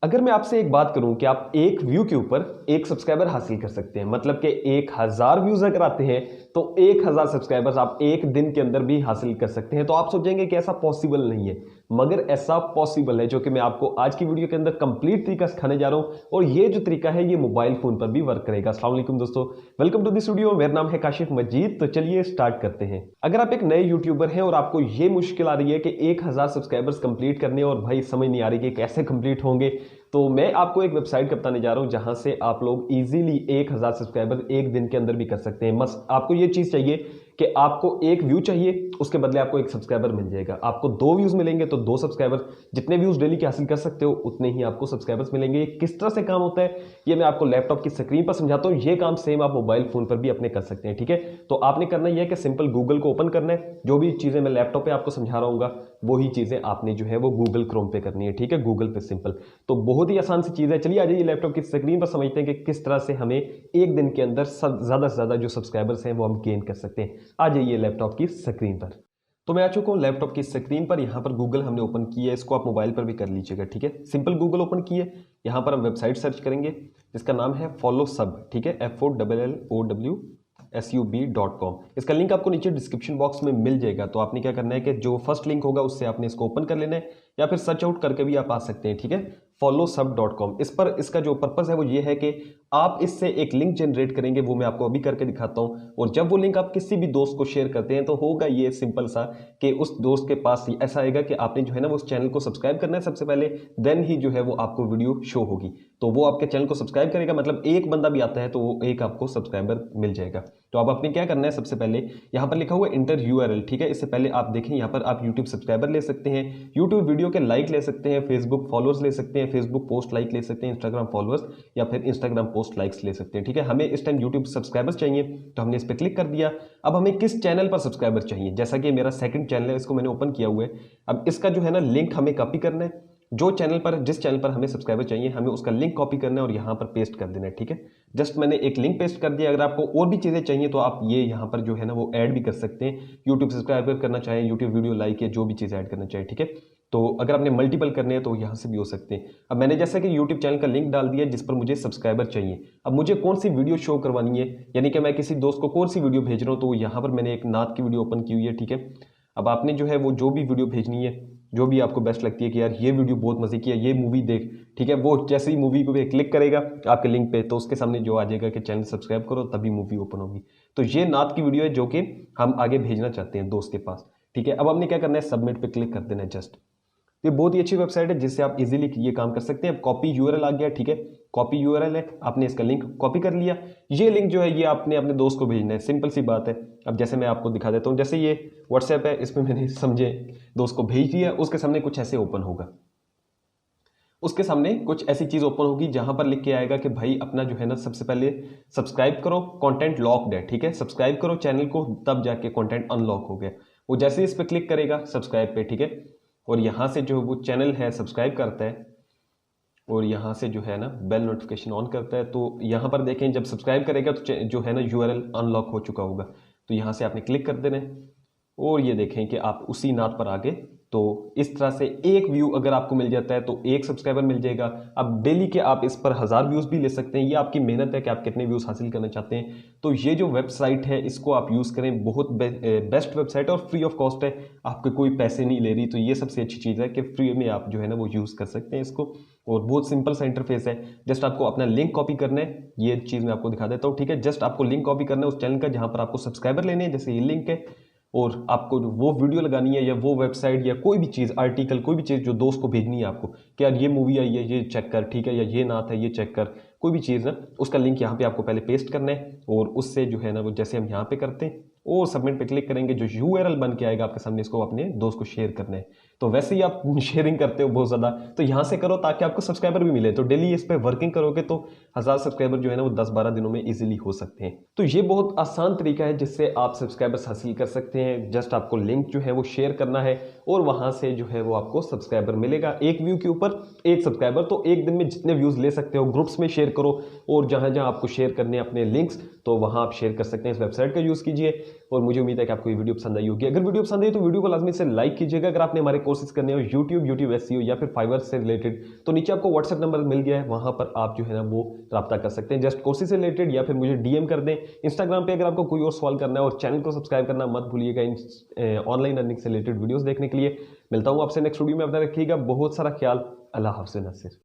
अगर मैं आपसे एक बात करूं कि आप एक व्यू के ऊपर एक सब्सक्राइबर हासिल कर सकते हैं, मतलब कि 1000 व्यूज अगर आते हैं तो 1000 सब्सक्राइबर्स आप एक दिन के अंदर भी हासिल कर सकते हैं। तो आप सोचेंगे कि ऐसा पॉसिबल नहीं है, मगर ऐसा पॉसिबल है, जो कि मैं आपको आज की वीडियो के अंदर कंप्लीट तरीका सिखाने जा रहा हूं। और ये जो तरीका है ये मोबाइल फोन पर भी वर्क करेगा। अस्सलाम वालेकुम दोस्तों, वेलकम टू दिस वीडियो। मेरा नाम है काशिफ मजीद। तो चलिए स्टार्ट करते हैं। अगर आप एक नए यूट्यूबर हैं और आपको ये मुश्किल आ रही है कि 1000 सब्सक्राइबर्स कंप्लीट करने, और भाई समझ नहीं आ रही कि कैसे कंप्लीट होंगे, तो मैं आपको एक वेबसाइट का बताने जा रहा हूं जहां से आप लोग इजीली 1000 सब्सक्राइबर एक दिन के अंदर भी कर सकते हैं। बस आपको ये चीज चाहिए कि आपको एक व्यू चाहिए, उसके बदले आपको एक सब्सक्राइबर मिल जाएगा। आपको 2 व्यूज मिलेंगे तो 2 सब्सक्राइबर, जितने व्यूज डेली के हासिल कर सकते हो उतने ही आपको सब्सक्राइबर्स मिलेंगे। ये किस तरह से काम होता है ये मैं आपको लैपटॉप की स्क्रीन पर समझाता हूं। ये काम सेम आप मोबाइल फोन पर भी अपने कर सकते हैं, ठीक है। तो आपने करना यह है कि सिंपल गूगल को ओपन करना है। जो भी चीजें मैं लैपटॉप पे आपको समझा रहा हूँ वही चीजें आपने जो है वो गूगल क्रोम पे करनी है, ठीक है, गूगल पे सिंपल। तो बहुत ही आसान सी चीज है। चलिए आ जाइए लैपटॉप की स्क्रीन पर, समझते हैं कि किस तरह से हमें एक दिन के अंदर ज्यादा से ज्यादा जो सब्सक्राइबर्स हैं वो हम गेन कर सकते हैं। आ जाइए लैपटॉप की स्क्रीन पर। तो मैं आ चुका हूं लैपटॉप की स्क्रीन पर। यहां पर गूगल हमने ओपन किया है, इसको आप मोबाइल पर भी कर लीजिएगा, ठीक है। सिंपल गूगल ओपन किए, यहां पर हम वेबसाइट सर्च करेंगे जिसका नाम है फॉलो सब, ठीक है, FOLLOWSUB.com। इसका लिंक आपको नीचे डिस्क्रिप्शन बॉक्स में मिल जाएगा। तो आपने क्या करना है कि जो फर्स्ट लिंक होगा उससे आपने इसको ओपन कर लेना है, या फिर सर्च आउट करके भी आप आ सकते हैं, ठीक है, followsub.com। इस पर इसका जो पर्पस है वो ये है कि आप इससे एक लिंक जनरेट करेंगे, वो मैं आपको अभी करके दिखाता हूं। और जब वो लिंक आप किसी भी दोस्त को शेयर करते हैं तो होगा ये सिंपल सा कि उस दोस्त के पास ऐसा आएगा कि आपने जो है ना वो उस चैनल को सब्सक्राइब करना है सबसे पहले, देन ही जो है वो आपको वीडियो शो होगी। तो वो आपके चैनल को सब्सक्राइब करेगा, मतलब एक बंदा भी आता है तो वो एक आपको सब्सक्राइबर मिल जाएगा। तो अब आपने क्या करना है, सबसे पहले यहां पर लिखा हुआ है इंटर यूआरएल, ठीक है। इससे पहले आप देखें यहां पर आप यूट्यूब सब्सक्राइबर ले सकते हैं, यूट्यूब वीडियो के लाइक ले सकते हैं, फेसबुक फॉलोअर्स ले सकते हैं, फेसबुक पोस्ट लाइक ले सकते हैं, इंस्टाग्राम फॉलोअर्स या फिर इंस्टाग्राम पोस्ट लाइक्स ले सकते हैं, ठीक है। हमें इस टाइम यूट्यूब सब्सक्राइबर्स चाहिए तो हमने इस पर क्लिक कर दिया। अब हमें किस चैनल पर सब्सक्राइबर चाहिए, जैसा कि मेरा सेकंड चैनल है, इसको मैंने ओपन किया हुआ है। अब इसका जो है ना लिंक हमें कॉपी करना है। जो चैनल पर, जिस चैनल पर हमें सब्सक्राइबर चाहिए, हमें उसका लिंक कॉपी करना है और यहां पर पेस्ट कर देना है, ठीक है। जस्ट मैंने एक लिंक पेस्ट कर दिया। अगर आपको और भी चीजें चाहिए तो आप ये यहां पर जो है ना वो ऐड भी कर सकते हैं। यूट्यूब सब्सक्राइबर करना चाहें, यूट्यूब वीडियो लाइक या जो भी चीज ऐड करना चाहें, ठीक है। तो अगर आपने मल्टीपल करने हैं तो यहां से भी हो सकते हैं। अब मैंने जैसा कि यूट्यूब चैनल का लिंक डाल दिया जिस पर मुझे सब्सक्राइबर चाहिए। अब मुझे कौन सी वीडियो शो करवानी है, यानी कि मैं किसी दोस्त को कौन सी वीडियो भेज रहा हूं, तो यहां पर मैंने एक नात की वीडियो ओपन की हुई है, ठीक है। अब आपने जो है वो जो भी वीडियो भेजनी है, जो भी आपको बेस्ट लगती है कि यार ये वीडियो बहुत मजे की है, ये मूवी देख, ठीक है, वो जैसे ही मूवी को क्लिक करेगा आपके लिंक पे तो उसके सामने जो आ जाएगा कि चैनल सब्सक्राइब करो, तभी मूवी ओपन होगी। तो ये नात की वीडियो है जो कि हम आगे भेजना चाहते हैं दोस्त के पास, ठीक है। अब हमने क्या करना है, सबमिट पे क्लिक कर देना है जस्ट। ये बहुत ही अच्छी वेबसाइट है जिससे आप इजीली ये काम कर सकते हैं। अब कॉपी यूआरएल आ गया, ठीक है, कॉपी यूआरएल है, आपने इसका लिंक कॉपी कर लिया। ये लिंक जो है ये आपने अपने दोस्त को भेजना है, सिंपल सी बात है। अब जैसे मैं आपको दिखा देता हूँ, जैसे ये व्हाट्सएप है, इसमें मैंने समझे दोस्त को भेज दिया, उसके सामने कुछ ऐसे ओपन होगा, उसके सामने कुछ ऐसी चीज ओपन होगी जहां पर लिख के आएगा कि भाई अपना जो है ना सबसे पहले सब्सक्राइब करो, कंटेंट लॉक्ड है, ठीक है, सब्सक्राइब करो चैनल को, तब जाके कंटेंट अनलॉक हो गया। वो जैसे इस पे क्लिक करेगा सब्सक्राइब पे, ठीक है, और यहां से जो वो चैनल है सब्सक्राइब करता है और यहां से जो है ना बेल नोटिफिकेशन ऑन करता है। तो यहां पर देखें जब सब्सक्राइब करेगा तो जो है ना यूआरएल अनलॉक हो चुका होगा। तो यहां से आपने क्लिक कर देना है और ये देखें कि आप उसी नात पर आगे। तो इस तरह से एक व्यू अगर आपको मिल जाता है तो एक सब्सक्राइबर मिल जाएगा। अब डेली के आप इस पर 1000 व्यूज भी ले सकते हैं, ये आपकी मेहनत है कि आप कितने व्यूज हासिल करना चाहते हैं। तो ये जो वेबसाइट है इसको आप यूज करें, बहुत बेस्ट वेबसाइट है और फ्री ऑफ कॉस्ट है, आपके कोई पैसे नहीं ले रही। तो ये सबसे अच्छी चीज है कि फ्री में आप जो है ना वो यूज कर सकते हैं इसको, और बहुत सिंपल सा इंटरफेस है। जस्ट आपको अपना लिंक कॉपी करना है, ये चीज मैं आपको दिखा देता हूँ, ठीक है। जस्ट आपको लिंक कॉपी करना है उस चैनल का जहां पर आपको सब्सक्राइबर लेने हैं, जैसे ये लिंक है, और आपको वो वीडियो लगानी है या वो वेबसाइट या कोई भी चीज़, आर्टिकल, कोई भी चीज़ जो दोस्त को भेजनी है आपको कि यार ये मूवी आई है ये चेक कर, ठीक है, या ये नात है ये चेक कर, कोई भी चीज़ ना, उसका लिंक यहाँ पे आपको पहले पेस्ट करना है और उससे जो है ना वो जैसे हम यहाँ पे करते हैं और सबमिट पे क्लिक करेंगे, जो यूआरएल बन के आएगा आपके सामने, इसको अपने दोस्त को शेयर करना है। तो वैसे ही आप शेयरिंग करते हो बहुत ज़्यादा, तो यहाँ से करो ताकि आपको सब्सक्राइबर भी मिले। तो डेली इस पर वर्किंग करोगे तो 1000 सब्सक्राइबर जो है ना वो 10-12 दिनों में इजीली हो सकते हैं। तो ये बहुत आसान तरीका है जिससे आप सब्सक्राइबर्स हासिल कर सकते हैं। जस्ट आपको लिंक जो है वो शेयर करना है और वहां से जो है वो आपको सब्सक्राइबर मिलेगा। एक व्यू के ऊपर एक सब्सक्राइबर, तो एक दिन में जितने व्यूज ले सकते हो ग्रुप्स में शेयर करो, और जहां जहां आपको शेयर करने हैं अपने लिंक्स तो वहां आप शेयर कर सकते हैं। इस वेबसाइट का यूज कीजिए। और मुझे उम्मीद है कि आपको ये वीडियो पसंद आई होगी। अगर वीडियो पसंद आई तो वीडियो को लाजमी से लाइक कीजिएगा। अगर आपने हमारे कोर्सेज करने हो यूट्यूब एसईओ या फिर फाइवर से रिलेटेड, तो नीचे आपको व्हाट्सएप नंबर मिल गया है, वहां पर आप जो है ना वो रब्ता कर सकते हैं जस्ट कोर्सेज से रिलेटेड, या फिर मुझे डीएम कर दें इंस्टाग्राम पे अगर आपको कोई और सवाल करना है। और चैनल को सब्सक्राइब करना मत भूलिएगा इन ऑनलाइन अर्निंग से रिलेटेड वीडियोस देखने के लिए। मिलता हूं आपसे नेक्स्ट वीडियो में, अपना रखिएगा बहुत सारा ख्याल। अल्लाह हाफ़िज़ नासिर।